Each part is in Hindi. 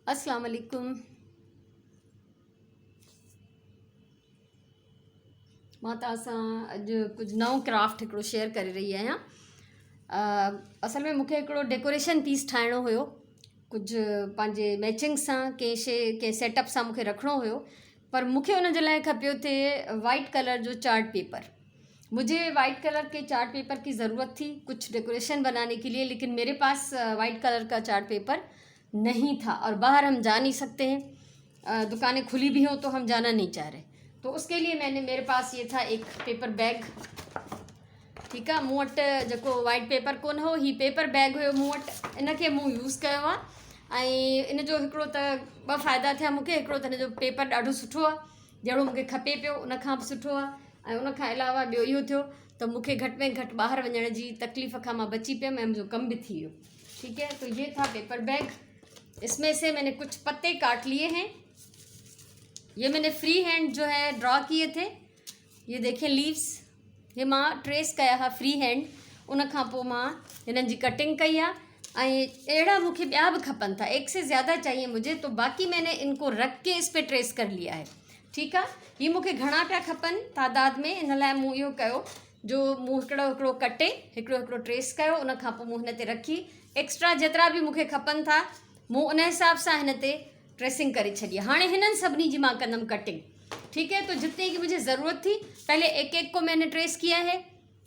अस्सलाम वालेकुम। मां तव्हां सां अॼु कुझु नओं क्राफ्ट हिकिड़ो शेयर करे रही आहियां। असल में मूंखे हिकिड़ो डेकोरेशन पीस ठाहिणो हुयो, कुझु पंहिंजे मैचिंग सां कंहिं सेटअप सां मूंखे रखिणो हुयो, पर मूंखे उन जे लाइ खपियो थे वाइट कलर जो चार्ट पेपर। मुझे वाइट कलर के चार्ट पेपर की ज़रूरत थी कुछ डेकोरेशन बनाने के लिए, लेकिन मेरे पास वाइट कलर का चार्ट पेपर नहीं था और बाहर हम जा नहीं सकते हैं, दुकानें खुली भी हों तो हम जाना नहीं चाह रहे। तो उसके लिए मेरे पास ये था एक पेपर बैग। ठीक है, मूं वटि जेको वाइट पेपर कोन हो, ही पेपर बैग हुयो मूं वटि, इनखे मूं यूज़ कयो आहे। ऐं इन जो हिकिड़ो त ॿ फ़ाइदा थिया मूंखे। हिकिड़ो त हिन जो पेपर ॾाढो सुठो आहे, जहिड़ो मूंखे खपे पियो उन खां बि सुठो आहे। ऐं उन खां अलावा ॿियो इहो थियो त मूंखे घटि में घटि ॿाहिरि वञण जी तकलीफ़ खां मां बची पियमि ऐं मुंहिंजो कमु भी थी वियो। ठीक है, तो ये था पेपर बैग। इसमें से मैंने कुछ पत्ते काट लिए हैं। ये मैंने फ्री हैंड जो है ड्रॉ किए थे। ये देखें लीव्स, ये मां ट्रेस कया हा फ्री हैंड। उन खां पोइ मां हिननि जी कटिंग कई आहे। ऐं अहिड़ा मूंखे ॿिया बि खपनि था, एक से ज़्यादा चाहिए मुझे, तो बाक़ी मैंने इनको रख के इस पे ट्रेस कर लिया है। ठीकु आहे, ही मूंखे घणा पिया खपनि तादाद में, इन लाइ मूं इहो कयो जो मूं हिकिड़ो कटे हिकिड़ो ट्रेस कयो, उन खां पोइ मूं हिन ते रखी। एक्स्ट्रा जेतिरा बि मूंखे खपनि था मूं उन हिसाब सां हिन ते ट्रेसिंग करे छॾी। हाणे हिननि सभिनी जी मां कंदमि कटिंग। ठीक है, तो जितने की मुझे ज़रूरत थी पहले एक एक को मैंने ट्रेस किया है,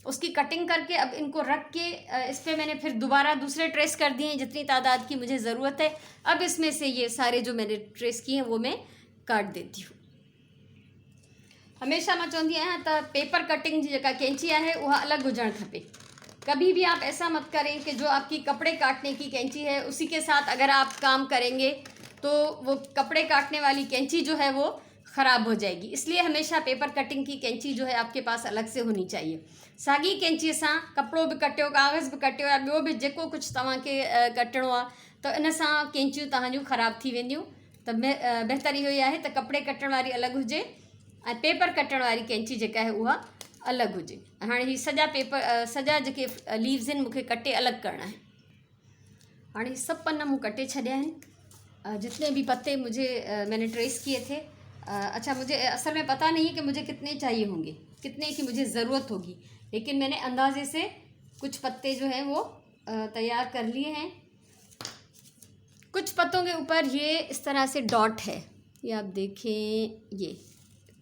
उसकी कटिंग करके अब इनको रख के इस पर मैंने फिर दोबारा दूसरे ट्रेस कर दिए जितनी तादाद की मुझे ज़रूरत है। अब इसमें से ये सारे जो मैंने ट्रेस किए हैं वो मैं काट देती हूँ। हमेशा मां चवंदी आहियां त पेपर कटिंग जी जेका कैंची है वह अलग हुजणु खपे। कभी भी आप ऐसा मत करें कि जो आपकी कपड़े काटने की कैंची है उसी के साथ अगर आप काम करेंगे तो वो कपड़े काटने वाली कैंची जो है वो ख़राब हो जाएगी। इसलिए हमेशा पेपर कटिंग की कैंची जो है आपके पास अलग से होनी चाहिए। साॻी कैंची सां कपिड़ो बि कटियो, कागज़ बि कटियो या ॿियो बि जेको कुझु तव्हांखे कटिणो आहे त इन सां कैंचियूं तव्हांजूं ख़राब थी वेंदियूं। त बहितर इहो ई आहे त कपिड़े कटण वारी अलॻि हुजे ऐं पेपर कटण वारी कैंची जेका आहे उहा अलॻि हुजे। हाणे ही सॼा पेपर सॼा जेके लीव्स आहिनि मूंखे कटे अलॻि करणा आहिनि। हाणे सभु पन्ना मूं कटे छॾिया आहिनि, जितने भी पत्ते मुझे मैंने ट्रेस किए थे। अच्छा, मुझे असल में पता नहीं कि मुझे कितने चाहिए होंगे, कितने की मुझे ज़रूरत होगी, लेकिन मैंने अंदाजे से कुछ पत्ते जो हैं वो तैयार कर लिए हैं। कुछ पत्तों के ऊपर ये इस तरह से डॉट है, ये आप देखें, ये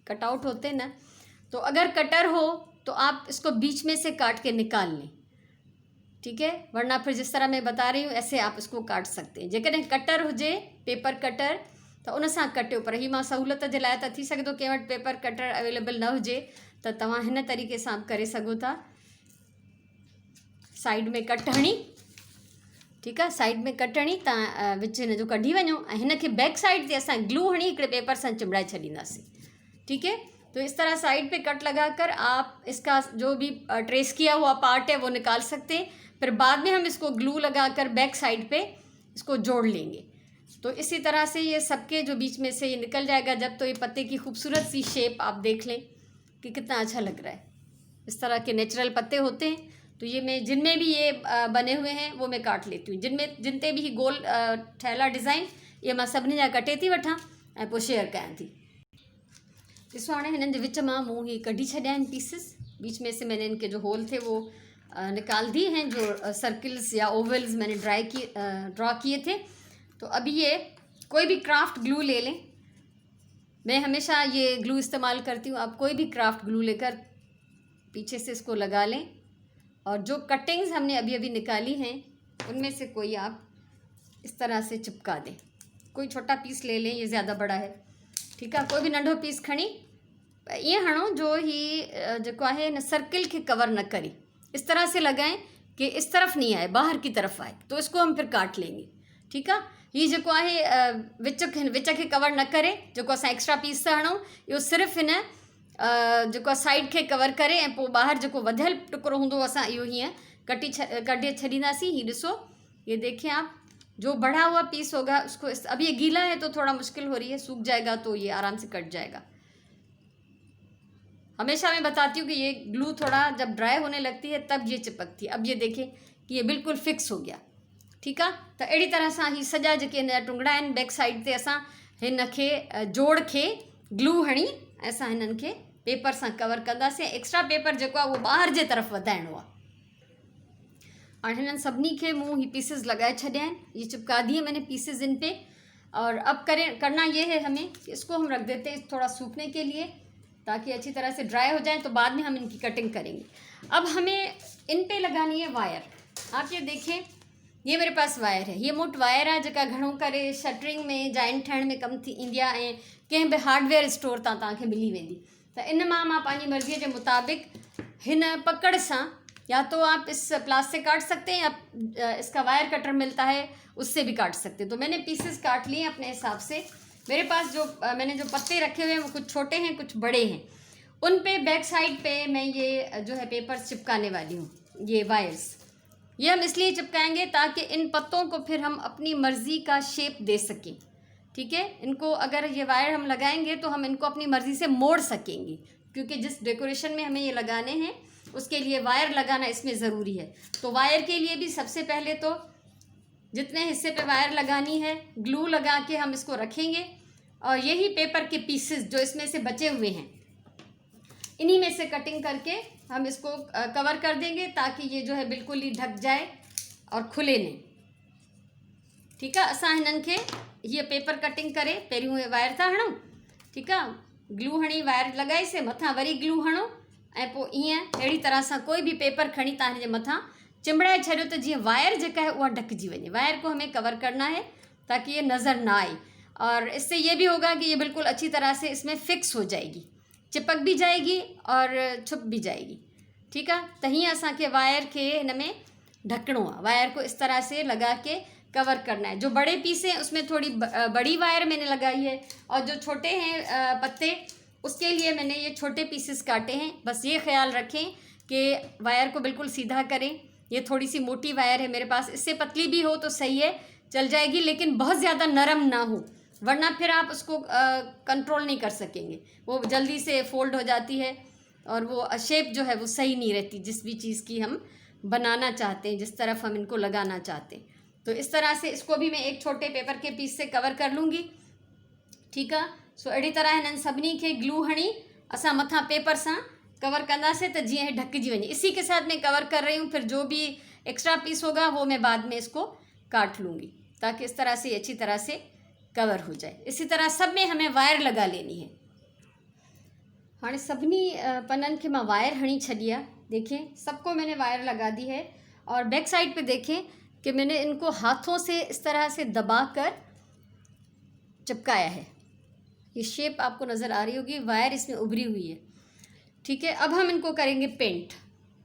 कटआउट होते हैं ना, तो अगर कटर हो तो आप इसको बीच में से काट के निकाल लें। ठीक है, वरना फिर जिस तरह मैं बता रही हूँ ऐसे आप इसको काट सकते हैं। जेकॾहिं कटर हुजे पेपर कटर तो उन सां कटियो, पर ही मां सहूलियत जे लाइ त थी सघे थो कंहिं वटि पेपर कटर अवेलेबल न हुजे त तव्हां हिन तरीक़े सां करे सघो था। साइड में कट हणी, ठीक है, साइड में कट हणी तव्हां विच हिन जो कढी वञो ऐं हिन खे बैक साइड ते असां ग्लू हणी हिकिड़े पेपर सां चिमड़ाए छॾींदासीं। ठीक है, तो इस तरह साइड पे कट लगाकर आप इसका जो भी ट्रेस किया हुआ पार्ट है वो निकाल सकते हैं। फिर बाद में हम इसको ग्लू लगाकर बैक साइड पे इसको जोड़ लेंगे। तो इसी तरह से ये सबके जो बीच में से ये निकल जाएगा जब, तो ये पत्ते की खूबसूरत सी शेप आप देख लें कि कितना अच्छा लग रहा है। इस तरह के नेचुरल पत्ते होते हैं। तो ये मैं जिनमें भी ये बने हुए हैं वो मैं काट लेती हूँ। जिनते भी गोल ठहियल डिज़ाइन ये मां सभिनी जा कटे थी वठां ऐं पोइ शेयर कयां थी। ॾिसो, हाणे हिननि जे विच मां मूं ही कढी छॾिया आहिनि पीसिस। बीच में से मैंने इनके जो होल थे वो निकाल दिए हैं, जो सर्किल्स या ओवल्स मैंने ड्रॉ किए थे। तो अभी ये कोई भी क्राफ्ट ग्लू ले लें, मैं हमेशा ये ग्लू इस्तेमाल करती हूँ। आप कोई भी क्राफ्ट ग्लू लेकर पीछे से इसको लगा लें और जो कटिंग्स हमने अभी अभी निकाली हैं उनमें से कोई आप इस तरह से चिपका दें। कोई छोटा पीस ले लें, ये ज़्यादा बड़ा है। ठीक है, कोई भी नंढो पीस खणी ये हणो जो ही जो है न सर्किल के कवर न करे, इस तरह से लगाएं कि इस तरफ नहीं आए, बाहर की तरफ आए, तो इसको हम फिर काट लेंगे। ठीक है, ये जो है विच के कवर न करे, जो असां एक्स्ट्रा पीस था हणूं, इहो सिर्फ़ु हिन जो साइड के कवर करे ऐं पोइ ॿाहिरि जेको वधियल टुकड़ो हूंदो असां इहो हीअं कढी छॾींदासीं। ही ॾिसो, ये देखें आप, जो बढ़ा हुआ पीस होगा उसको अब ये गीला है तो थोड़ा मुश्किल हो रही है, सूख जाएगा तो ये आराम से कट जाएगा। हमेशा मैं बताती हूँ कि ये ग्लू थोड़ा जब ड्राई होने लगती है तब ये चिपकती है। अब ये देखें कि ये बिल्कुल फिक्स हो गया। ठीकु आहे। त अहिड़ी तरह सां ही सॼा जेके हिन जा टुंगड़ा आहिनि बैक साइड ते असां हिन खे जोड़ खे ग्लू हणी ऐं असां हिननि खे पेपर सां कवर कंदासीं। एक्स्ट्रा पेपर जेको आहे उहो ॿाहिरि जे तरफ़ वधाइणो आहे। और हिननि सभिनी खे मूं ही पीसेस लगाए छॾिया आहिनि। ये चिपका दिए मैंने पीसेस इन पे। और अब करना ये है हमें कि इसको हम रख देते हैं थोड़ा सूखने के लिए, ताकि अच्छी तरह से ड्राई हो जाए, तो बाद में हम इनकी कटिंग करेंगे। अब हमें इन पे लगानी है वायर। आप ये देखें, ये मेरे पास वायर है, ये मोट वायर है जेका घणो करे शटरिंग में जॉइंट ठाहिण में कम थी ईंदी आहे ऐं कंहिं बि हार्डवेयर स्टोर तां तव्हांखे मिली वेंदी। त इन मां पंहिंजी मर्ज़ीअ जे मुताबिक़ हिन पकड़ सां या तो आप इस प्लास से काट सकते हैं या इसका वायर कटर मिलता है उससे भी काट सकते हैं। तो मैंने पीसेस काट लिए अपने हिसाब से। मेरे पास मैंने जो पत्ते रखे हुए हैं वो कुछ छोटे हैं कुछ बड़े हैं। उन पे बैक साइड पे मैं ये जो है पेपर्स चिपकाने वाली हूँ। ये वायर्स ये हम इसलिए चिपकाएंगे ताकि इन पत्तों को फिर हम अपनी मर्ज़ी का शेप दे सकें। ठीक है, इनको अगर ये वायर हम लगाएंगे तो हम इनको अपनी मर्ज़ी से मोड़ सकेंगे, क्योंकि जिस डेकोरेशन में हमें ये लगाने हैं उसके लिए वायर लगाना इसमें ज़रूरी है। तो वायर के लिए भी सबसे पहले तो जितने हिस्से पे वायर लगानी है ग्लू लगा के हम इसको रखेंगे, और यही पेपर के पीसेस जो इसमें से बचे हुए हैं इन्हीं में से कटिंग करके हम इसको कवर कर देंगे, ताकि ये जो है बिल्कुल ही ढक जाए और खुले नहीं। ठीकु आहे, असां हिननि खे ये पेपर कटिंग करे पहिरियों वायर था हणूं। ठीकु आहे, ग्लू हणी वायर लॻाईसीं, मथां वरी ग्लू हणो ऐं पोइ ईअं अहिड़ी तरह सां कोई भी पेपर खणी तव्हां हिन जे मथां चिंबड़ाए छॾियो त जीअं वायर जेका है उहा ढकिजी वञे। वायर को हमें कवर करना है ताकि ये नज़र ना आए, और इससे ये भी होगा कि ये बिल्कुल अच्छी तरह से इसमें फिक्स हो जाएगी, चिपक भी जाएगी और छुप भी जाएगी। ठीक है, त हीअं असांखे वायर के हिन में ढकणो आहे। वायर को इस तरह से लगा के कवर करना है। जो बड़े पीस हैं उसमें थोड़ी बड़ी वायर मैंने लगाई है, और जो छोटे हैं पत्ते उसके लिए मैंने ये छोटे पीसेस काटे हैं। बस ये ख्याल रखें कि वायर को बिल्कुल सीधा करें। ये थोड़ी सी मोटी वायर है मेरे पास, इससे पतली भी हो तो सही है, चल जाएगी, लेकिन बहुत ज़्यादा नरम ना हो, वरना फिर आप उसको कंट्रोल नहीं कर सकेंगे। वो जल्दी से फोल्ड हो जाती है और वो शेप जो है वो सही नहीं रहती जिस भी चीज़ की हम बनाना चाहते हैं, जिस तरफ हम इनको लगाना चाहते हैं। तो इस तरह से इसको भी मैं एक छोटे पेपर के पीस से कवर कर लूँगी। ठीक है, सो अहिड़ी तरह हिननि सभिनी खे ग्लू हणी असां मथां पेपर सां कवर कंदासीं त जीअं ढकिजी वञे। इसी के साथ मैं कवर कर रही हूँ, फिर जो भी एक्स्ट्रा पीस होगा वो मैं बाद में इसको काट लूँगी, ताकि इस तरह से अच्छी तरह से कवर हो जाए। इसी तरह सब में हमें वायर लगा लेनी है। हाँ, सभिनी पन्नन के मैं वायर हणी छड़ी है। देखें, सबको मैंने वायर लगा दी है, और बैक साइड पे देखें कि मैंने इनको हाथों से इस तरह से दबा कर चिपकाया है। ये शेप आपको नज़र आ रही होगी, वायर इसमें उभरी हुई है। ठीक है, अब हम इनको करेंगे पेंट।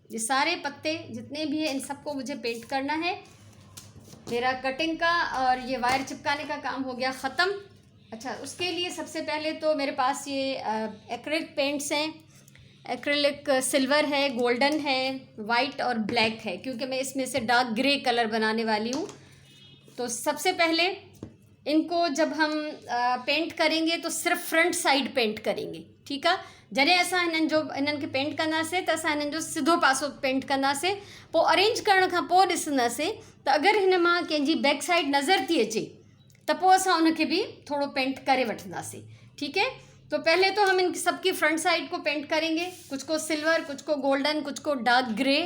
ये सारे पत्ते जितने भी हैं इन सबको मुझे पेंट करना है। मेरा कटिंग का और ये वायर चिपकाने का काम हो गया ख़त्म। अच्छा, उसके लिए सबसे पहले तो मेरे पास ये एक्रिलिक पेंट्स हैं। एक्रिलिक सिल्वर है, गोल्डन है, वाइट और ब्लैक है, क्योंकि मैं इसमें से डार्क ग्रे कलर बनाने वाली हूँ। तो सबसे पहले इनको जब हम पेंट करेंगे तो सिर्फ फ्रंट साइड पेंट करेंगे। ठीक है, जॾहिं असां हिननि खे पेंट कंदासीं त असां हिननि जो सिधो पासो पेंट कंदासीं। पोइ अरेंज करण खां पोइ ॾिसंदासीं त अगरि हिन मां कंहिंजी बैक साइड नज़र थी अचे त पोइ असां उनखे भी थोड़ो पेंट करे वठंदासीं। ठीक है, तो पहले तो हम इन सबकी फ्रंट साइड को पेंट करेंगे, कुछ को सिल्वर, कुछ को गोल्डन, कुछ को डार्क ग्रे।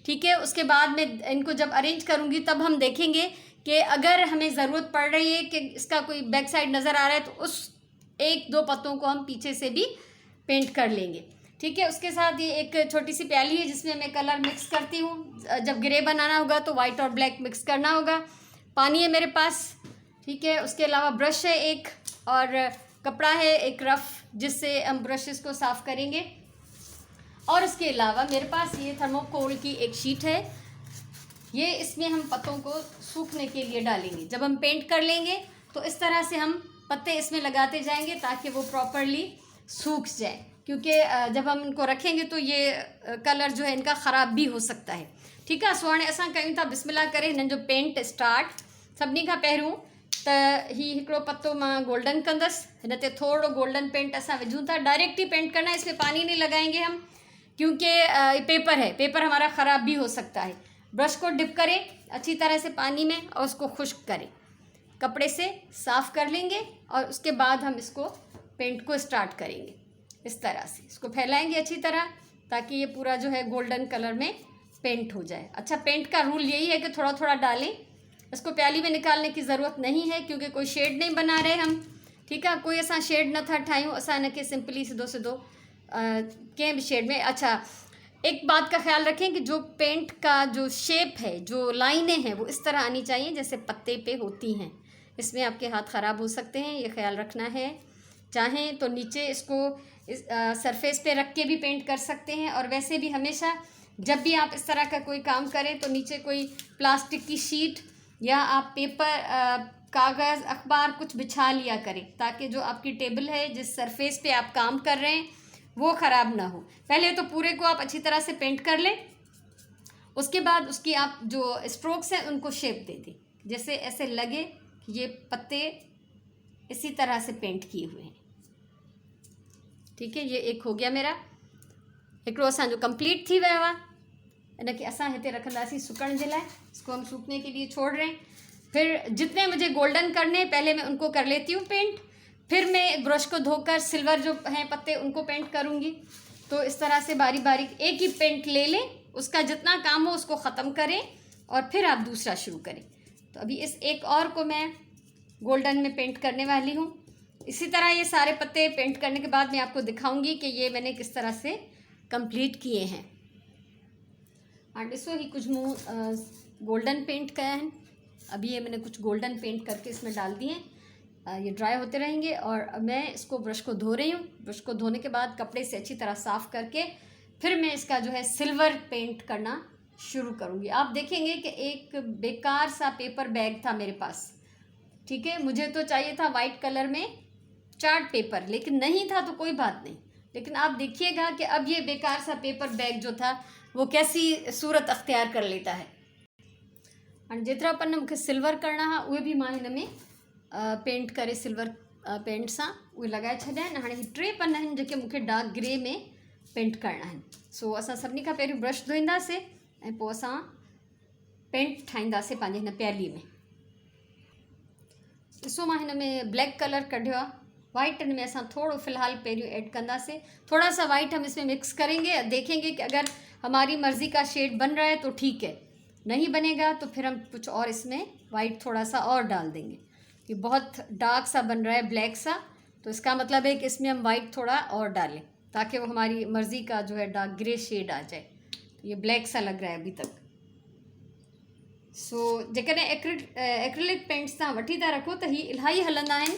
ठीक है, उसके बाद में इनको जब अरेंज करूँगी तब हम देखेंगे कि अगर हमें ज़रूरत पड़ रही है कि इसका कोई बैक साइड नज़र आ रहा है तो उस एक दो पत्तों को हम पीछे से भी पेंट कर लेंगे। ठीक है, उसके साथ ये एक छोटी सी प्याली है जिसमें मैं कलर मिक्स करती हूँ। जब ग्रे बनाना होगा तो वाइट और ब्लैक मिक्स करना होगा। पानी है मेरे पास। ठीक है, उसके अलावा ब्रश है एक, और कपड़ा है एक रफ़, जिससे हम ब्रशेस को साफ़ करेंगे। और इसके अलावा मेरे पास ये थर्मोकोल की एक शीट है, ये इसमें हम पत्तों को सूखने के लिए डालेंगे। जब हम पेंट कर लेंगे तो इस तरह से हम पत्ते इसमें लगाते जाएंगे ताकि वो प्रॉपरली सूख जाए, क्योंकि जब हम इनको रखेंगे तो ये कलर जो है इनका ख़राब भी हो सकता है। ठीक है, सो हाणे असां कयूं था बिस्मिल्लाह करे हिननि जो पेंट स्टार्ट। सभिनी खां पहिरियों त ही हिकिड़ो पत्तो मां गोल्डन कंदसि, हिन ते थोड़ो गोल्डन पेंट असां विझूं था। डायरेक्ट ही पेंट करना है, इसमें पानी नहीं लगाएंगे हम, क्योंकि पेपर है, पेपर हमारा ख़राब भी हो सकता है। ब्रश को डिप करें अच्छी तरह से पानी में और उसको खुश्क करें, कपड़े से साफ़ कर लेंगे और उसके बाद हम इसको पेंट को स्टार्ट करेंगे। इस तरह से इसको फैलाएंगे अच्छी तरह ताकि ये पूरा जो है गोल्डन कलर में पेंट हो जाए। अच्छा, पेंट का रूल यही है कि थोड़ा थोड़ा डालें, इसको प्याली में निकालने की ज़रूरत नहीं है क्योंकि कोई शेड नहीं बना रहे हम, ठीक है। कोई असां शेड नथा ठायूं, असां इनके सिंपली सिधो सिधो कंहिं बि शेड में। अच्छा, एक बात का ख्याल रखें कि जो पेंट का जो शेप है, जो लाइनें हैं, वो इस तरह आनी चाहिए जैसे पत्ते पे होती हैं। इसमें आपके हाथ ख़राब हो सकते हैं, ये ख्याल रखना है। चाहें तो नीचे इसको इस सरफेस पे रख के भी पेंट कर सकते हैं, और वैसे भी हमेशा जब भी आप इस तरह का कोई काम करें तो नीचे कोई प्लास्टिक की शीट या आप पेपर, कागज़, अखबार कुछ बिछा लिया करें ताकि जो आपकी टेबल है, जिस सरफेस पे आप काम कर रहे हैं, वो ख़राब ना हो। पहले तो पूरे को आप अच्छी तरह से पेंट कर लें, उसके बाद उसकी आप जो स्ट्रोक्स हैं उनको शेप दे दें, जैसे ऐसे लगे कि ये पत्ते इसी तरह से पेंट किए हुए हैं, ठीक है। ये एक हो गया मेरा, हिकिड़ो असांजो कंप्लीट थी वियो आहे। इनके असां हिते रखंदासीं सुकण जे लाइ, इसको हम सूखने के लिए छोड़ रहे हैं। फिर जितने मुझे गोल्डन करने पहले मैं उनको कर लेती हूँ पेंट, फिर मैं ब्रश को धोकर सिल्वर जो हैं पत्ते उनको पेंट करूँगी। तो इस तरह से बारी बारी एक ही पेंट ले लें, उसका जितना काम हो उसको ख़त्म करें और फिर आप दूसरा शुरू करें। तो अभी इस एक और को मैं गोल्डन में पेंट करने वाली हूँ। इसी तरह ये सारे पत्ते पेंट करने के बाद मैं आपको दिखाऊंगी कि ये मैंने किस तरह से कंप्लीट किए हैं। और ॾिसो ही कुछ मूँ गोल्डन पेंट कया है। अभी ये मैंने कुछ गोल्डन पेंट करके इसमें डाल दिए हैं। ये ड्राई होते रहेंगे और मैं इसको ब्रश को धो रही हूँ। ब्रश को धोने के बाद कपड़े से अच्छी तरह साफ़ करके फिर मैं इसका जो है सिल्वर पेंट करना शुरू करूँगी। आप देखेंगे कि एक बेकार सा पेपर बैग था मेरे पास, ठीक है। मुझे तो चाहिए था वाइट कलर में चार्ट पेपर, लेकिन नहीं था तो कोई बात नहीं। लेकिन आप देखिएगा कि अब ये बेकार सा पेपर बैग जो था वो कैसी सूरत अख्तियार कर लेता है। और जेतिरा पन मूंखे सिल्वर करना है उहे भी मां हिन में पेंट करे सिल्वर पेंट सां उहे लगाए छॾिया आहिनि। हाणे ही 3 पन आहिनि जेके मूंखे डार्क ग्रे में पेंट करना आहिनि। सो असां सभिनी खां पहिरियों ब्रश धोईंदासीं ऐं पोइ असां पेंट ठाहींदासीं पंहिंजे हिन प्याली में। ॾिसो मां हिन में ब्लैक कलर कढियो आहे, वाइट में असां थोड़ो फ़िलहाल पहिरियों ऐड कंदासीं। थोड़ा सा वाइट हम इसमें मिक्स करेंगे, देखेंगे कि अगर हमारी मर्ज़ी का शेड बन रहा है तो ठीक है, नहीं बनेगा तो फिर हम कुछ और इसमें वाइट थोड़ा सा और डाल देंगे। ये बहुत डार्क सा बन रहा है, ब्लैक सा, तो इसका मतलब है कि इसमें हम वाइट थोड़ा और डालें ताकि वो हमारी मर्ज़ी का जो है डार्क ग्रे शेड आ जाए। ये ब्लैक सा लग रहा है अभी तक। सो जेकॾहिं एक्रिलिक पेंट्स तव्हां वठी था रखो तो ये इलाही हलंदा आहिनि,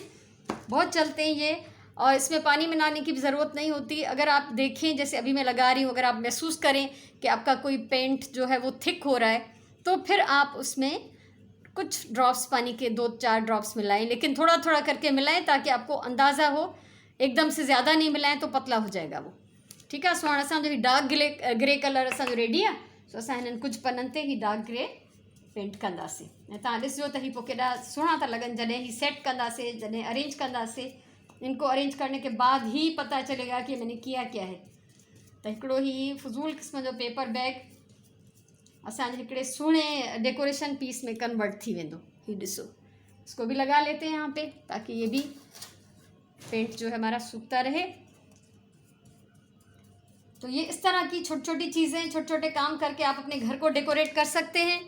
बहुत चलते हैं ये, और इसमें पानी मिलाने की भी ज़रूरत नहीं होती। अगर आप देखें जैसे अभी मैं लगा रही हूँ, अगर आप महसूस करें कि आपका कोई पेंट जो है वो थिक हो रहा है तो फिर आप उसमें कुछ ड्रॉप्स पानी के 2-4 ड्रॉप्स मिलाएं, लेकिन थोड़ा थोड़ा करके मिलाएं ताकि आपको अंदाज़ा हो। एकदम से ज़्यादा नहीं मिलाएं तो पतला हो जाएगा वो, ठीक है। सो हाणे असांजो ही डार्क ग्रे कलर असांजो रेडी आहे। सो असां हिननि कुछ पननि ते ही डार्क ग्रे पेंट कंदासीं ऐं तव्हां ॾिसजो त ही पोइ केॾा सुहिणा था लॻनि जॾहिं ही सेट कंदासीं, जॾहिं अरेंज कंदासीं। इनको अरेंज करने के बाद ही पता चलेगा कि मैंने किया क्या है। तो हिकिड़ो ही फजूल क़िस्म जो पेपर बैग असांजे हिकिड़े सुहिणे डेकोरेशन पीस में कन्वर्ट थी वेंदो। ही ॾिसो, इसको भी लगा लेते हैं यहाँ पे ताकि ये भी पेंट जो है हमारा सूखता रहे। तो ये इस तरह की छोटी छोटी चीज़ें, छोटे छोटे काम करके आप अपने घर को डेकोरेट कर सकते हैं।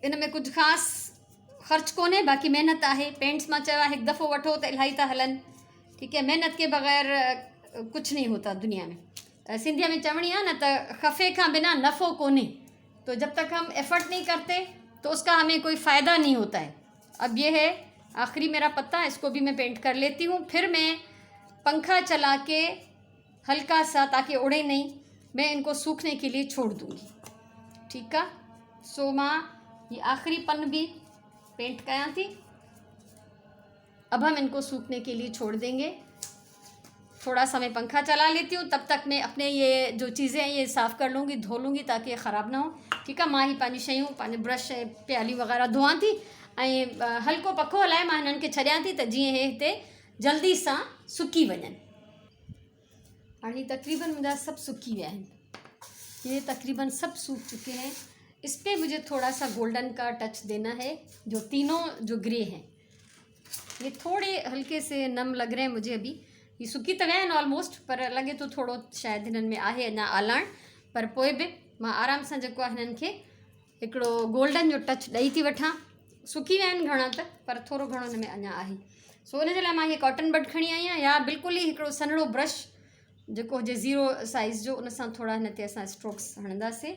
इन में कुछ ख़ासि ख़र्च कोन्हे, बाक़ी मेहनत आहे। पेंट्स मां चयो आहे हिकु दफ़ो वठो त इलाही था हलनि, ठीक है। मेहनत के बग़ैर कुछ नहीं होता दुनिया में। सिंधिया में चवणी है न त खफ़े खां बिना नफ़ो कोन्हे। तो जब तक हम एफ़र्ट नहीं करते तो उसका हमें कोई फ़ायदा नहीं होता है। अब ये है आखिरी मेरा पत्ता, इसको भी मैं पेंट कर लेती हूँ। फिर मैं पंखा चला के हल्का सा, ताकि उड़े नहीं, मैं इनको सूखने के लिए छोड़ दूँगी, ठीक है। सो मां ये आखिरी पन भी पेंट कया थी। अब हम इनको सूखने के लिए छोड़ देंगे। थोड़ा सा मैं पंखा चला लेती हूँ, तब तक मैं अपने ये जो चीज़ें हैं ये साफ़ कर लूँगी, धो लूँगी ताकि ये ख़राब ना हो, ठीक है। मां ही पंहिंजी शयूं, पंहिंजे ब्रश प्याली वग़ैरह धोआं थी ऐं हल्को पखो हलाए मां हिननि खे छॾियां थी त जीअं हे हिते जल्दी सां सुकी वञनि। हाणे तक़रीबन मुंहिंजा सभु सुकी विया आहिनि। ये तकरीबन सब सूख चुके हैं। इस पे मुझे थोड़ा सा गोल्डन का टच देना है। जो तीनों जो ग्रे हैं ये थोड़े हल्के से नम लग रहे हैं मुझे अभी। ये सुकी त विया आहिनि ऑलमोस्ट, पर लॻे थो थोरो शायदि हिननि में आहे अञा आलाइण, पर पोइ बि मां आराम सां जेको आहे हिननि खे हिकिड़ो गोल्डन जो टच ॾेई थी वठां। सुकी विया आहिनि घणा त, पर थोरो घणो हिन में अञा आहे। सो इन जे लाइ मां हीअ कॉटन बड खणी आई आहियां, या बिल्कुलु ई हिकिड़ो सन्हड़ो ब्रश जेको हुजे 0 साइज़ जो, उन सां थोरा हिन ते असां स्ट्रोक्स हणंदासीं,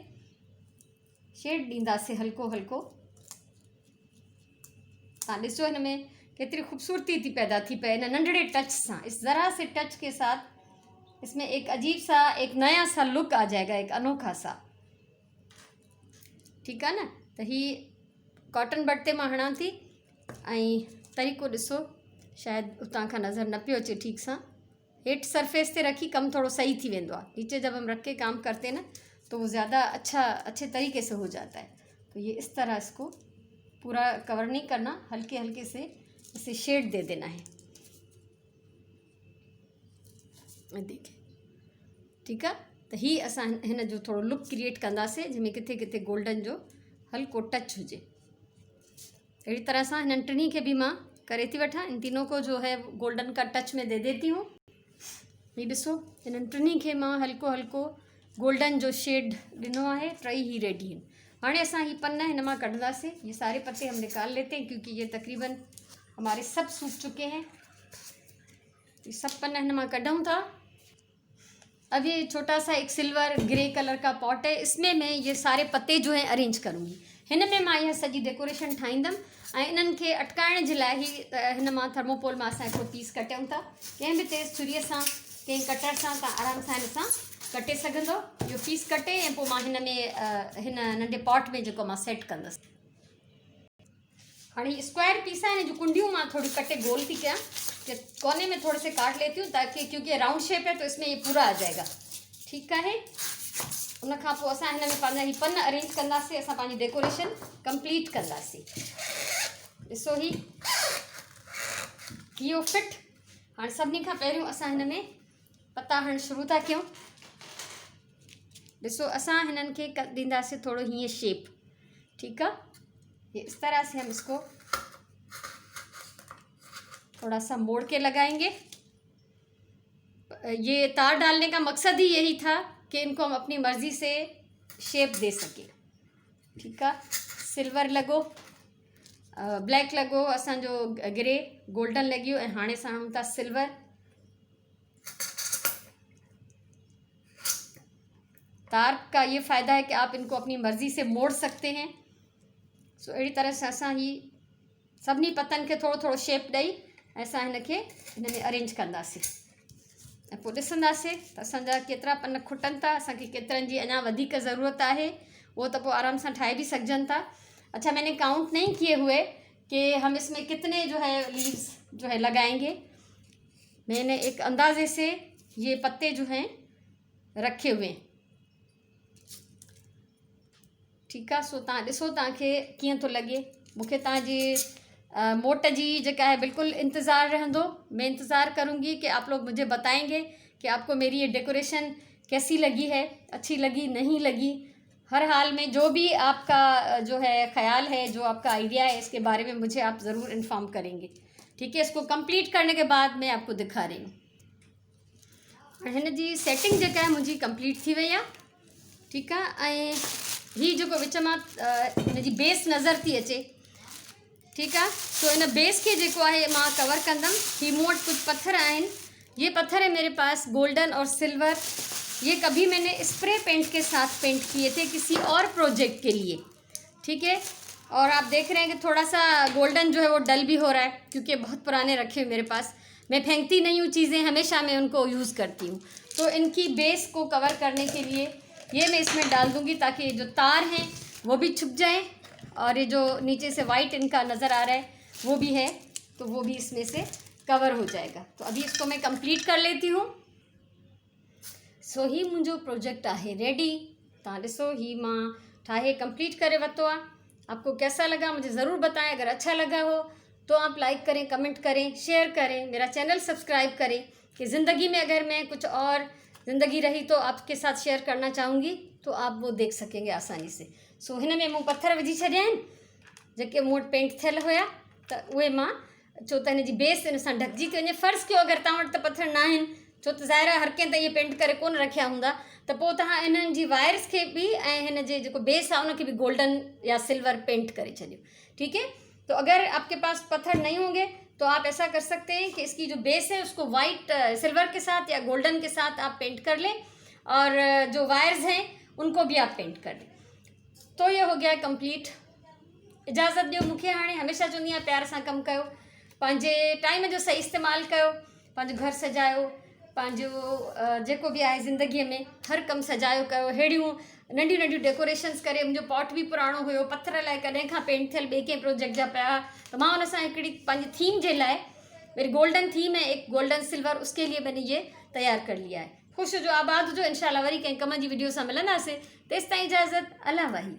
शेड ॾींदासीं हल्को हल्को। तव्हां ॾिसो हिन में कितनी खूबसूरती थी पैदा थी पे इन नंढड़े टच से। इस ज़रा से टच के साथ इसमें एक अजीब सा एक नया सा लुक आ जाएगा, एक अनोखा सा। ठीक है ना। तो ही कॉटन बड ते मां हणा थी, तरीक़ो ॾिसो, शायद उतां खां नज़र न पियो अचे ठीक सा। हेठ सरफेस ते रखी कम थोड़ो सही थी वेंदो आहे। नीचे जब हम रख के काम करते हैं ना तो वो ज़्यादा अच्छे तरीके से हो जाता है। तो ये इस तरह इसको पूरा कवर नहीं करना, हल्के हल्के से इसे शेड दे देना है। देखिए ठीक है। तो ही असां हिन जो थोड़ो लुक क्रिएट कंदासीं, जंहिंमें किथे किथे गोल्डन जो हल्को टच हुजे। अहिड़ी तरह सां हिननि टिनी खे भी मां करे थी वठां। इन तीनों को जो है गोल्डन का टच में दे देती हूँ। ये ॾिसो हिननि टिनी खे मां हल्को हल्को गोल्डन जो शेड ॾिनो आहे। टई ही रेडी आहिनि। हाणे असां ही पन्न हिन मां कढंदासीं। ये सारे पत्ते हम निकाल लेते हैं क्योंकि ये तकरीबन हमारे सब सूख चुके हैं। ये सब पन्ना हिन मां कढूँ था। अब ये छोटा सा एक सिल्वर ग्रे कलर का पॉट है, इसमें मैं ये सारे पत्ते जो है अरेंज करूँगी। हिन में मां यह सजी डेकोरेशन ठाहींदमि ऐं इन्हनि खे अटकाइण जे लाइ ही हिन मां थर्मोकोल मां असां हिकिड़ो पीस कटियूं था। कंहिं बि तेज़ छुरीअ सां कंहिं कटर सां तव्हां आराम सां हिन सां कटे सघंदो। इहो पीस कटे ऐं पोइ मां हिन में हिन नंढे पॉट में जेको मां सेट कंदसि। हाँ स्क्वायर पीस है जो कुंडियों में थोड़ी कटे गोल थी क्या कि कोने में थोड़े से काट लेती हूँ ताकि क्योंकि राउंड शेप है तो इसमें ये पूरा आ जाएगा। ठीक है। उन खां पोइ असां हिन में पंहिंजा ही पन अरेंज कंदासीं, असां पंहिंजी डेकोरेशन कंप्लीट कंदासीं। ॾिसो ही इहो फिट। हाँ सभिनी खां पहिरियों असां हिन में पत्ता हणण शुरू था कयूं। ॾिसो असां हिननि खे ॾींदासीं थोड़ो हीअं शेप। ठीक है। ये इस तरह से हम इसको थोड़ा सा मोड़ के लगाएंगे। ये तार डालने का मकसद ही यही था कि इनको हम अपनी मर्ज़ी से शेप दे सकें। ठीक है। सिल्वर लगो, ब्लैक लगो, असांजो ग्रे गोल्डन लगियो ऐं हाणे असां हणूं था सिल्वर। तार का ये फ़ायदा है कि आप इनको अपनी मर्ज़ी से मोड़ सकते हैं। सो अहिड़ी तरह से असां ही सभिनी पतनि खे थोड़ो थोड़ो शेप ॾेई असां हिन खे हिन में अरेंज कंदासीं ऐं पोइ ॾिसंदासीं त असांजा केतिरा पन खुटनि था, असांखे केतिरनि जी अञा वधीक ज़रूरत आहे, उहो त पोइ आराम सां ठाहे भी सघजनि था। अच्छा मैंने काउंट नहीं किए हुए कि हम इसमें कितने जो है लीव्स जो है लगाएंगे। मैंने एक अंदाजे से ये पत्ते जो हैं रखे हुए हैं। ठीक है। सो तव्हां ॾिसो तव्हांखे कीअं थो लॻे। मूंखे तव्हांजी मोट जी जेका है बिल्कुल इंतज़ार रहंदो। मैं इंतज़ार करूँगी कि आप लोग मुझे बताएंगे कि आपको मेरी ये डेकोरेशन कैसी लगी है, अच्छी लगी नहीं लगी। हर हाल में जो भी आपका जो है ख्याल है, जो आपका आइडिया है, इसके बारे में मुझे आप ज़रूर इन्फॉर्म करेंगे। ठीक है। इसको कंप्लीट करने के बाद मैं आपको दिखा रही हूँ। हिन जी सेटिंग जेका है मुंहिंजी कंप्लीट थी वई आहे। ठीक है। ऐं ही जो विच मां हिन जी बेस नज़र थी अचे। ठीक है। तो इन बेस के जेको आहे मां कवर कंदम। ही मूं वटि कुछ पत्थर आहिनि। ये पत्थर है मेरे पास गोल्डन और सिल्वर। ये कभी मैंने स्प्रे पेंट के साथ पेंट किए थे किसी और प्रोजेक्ट के लिए। ठीक है। और आप देख रहे हैं कि थोड़ा सा गोल्डन जो है वो डल भी हो रहा है क्योंकि बहुत पुराने रखे हुए मेरे पास। मैं फेंकती नहीं हूँ चीज़ें, हमेशा मैं उनको यूज़ करती हूँ। तो इनकी बेस को कवर करने के लिए ये मैं इसमें डाल दूँगी ताकि जो तार हैं वो भी छुप जाएं और ये जो नीचे से वाइट इनका नज़र आ रहा है वो भी है तो वो भी इसमें से कवर हो जाएगा। तो अभी इसको मैं कंप्लीट कर लेती हूँ। सो ही मुंहिंजो प्रोजेक्ट आहे रेडी। तव्हां ॾिसो ही मां ठाहे कंप्लीट करे वरितो आहे। आपको कैसा लगा मुझे ज़रूर बताएं। अगर अच्छा लगा हो तो आप लाइक करें, कमेंट करें, शेयर करें, मेरा चैनल सब्सक्राइब करें कि ज़िंदगी में अगर मैं कुछ और ज़िंदगी रही तो आपके साथ शेयर करना चाहूँगी तो तो आप वो देख सकेंगे आसानी से। सो हिन में मूं पत्थर विझी छॾिया आहिनि जेके मूं वटि पेंट थियल हुया, त उहे मां छो त हिन जी बेस इन सां ढकिजी थी वञे। फ़र्ज़ु कयो अगरि तव्हां वटि त पत्थर न आहिनि, छो त ज़ाहिर आहे हर कंहिं त इहे पेंट करे कोन रखिया हूंदा, त पोइ तव्हां इन्हनि जी वायर्स खे बि ऐं हिन जे जेको बेस आहे उनखे बि गोल्डन या सिल्वर पेंट करे छॾियो। ठीक है, तो अगर आपके पास पत्थर नहीं होंगे तो आप ऐसा कर सकते हैं कि इसकी जो बेस है उसको वाइट सिल्वर के साथ या गोल्डन के साथ आप पेंट कर लें, और जो वायर्स हैं उनको भी आप पेंट कर लें। तो ये हो गया कंप्लीट। इजाज़त दियो मूंखे हाणे। हमेशा चवंदी आहियां प्यार सां कमु कयो, पंहिंजे टाइम जो सही इस्तेमालु कयो, पंहिंजो घर सजायो, पंहिंजो जेको बि आहे ज़िंदगीअ में हर कमु सजायो कयो। अहिड़ियूं नंढियूं नंढियूं डेकोरेशन्स करे, मुंहिंजो पॉट बि पुराणो हुयो, पत्थर लाइ कॾहिं खां पेंट थियल ॿिए कंहिं प्रोजेक्ट जा पिया, त मां हुन सां हिकिड़ी पंहिंजी थीम जे लाइ, मेरी गोल्डन थीम है एक गोल्डन सिल्वर, उसके लिए मैंने ये तैयार कर लिया है। ख़ुशि हुजो, आबाद हुजो। इंशाल्लाह वरी कंहिं कम जी वीडियो सां मिलंदासीं। तेसिताईं इजाज़त, अल्लाह वाही।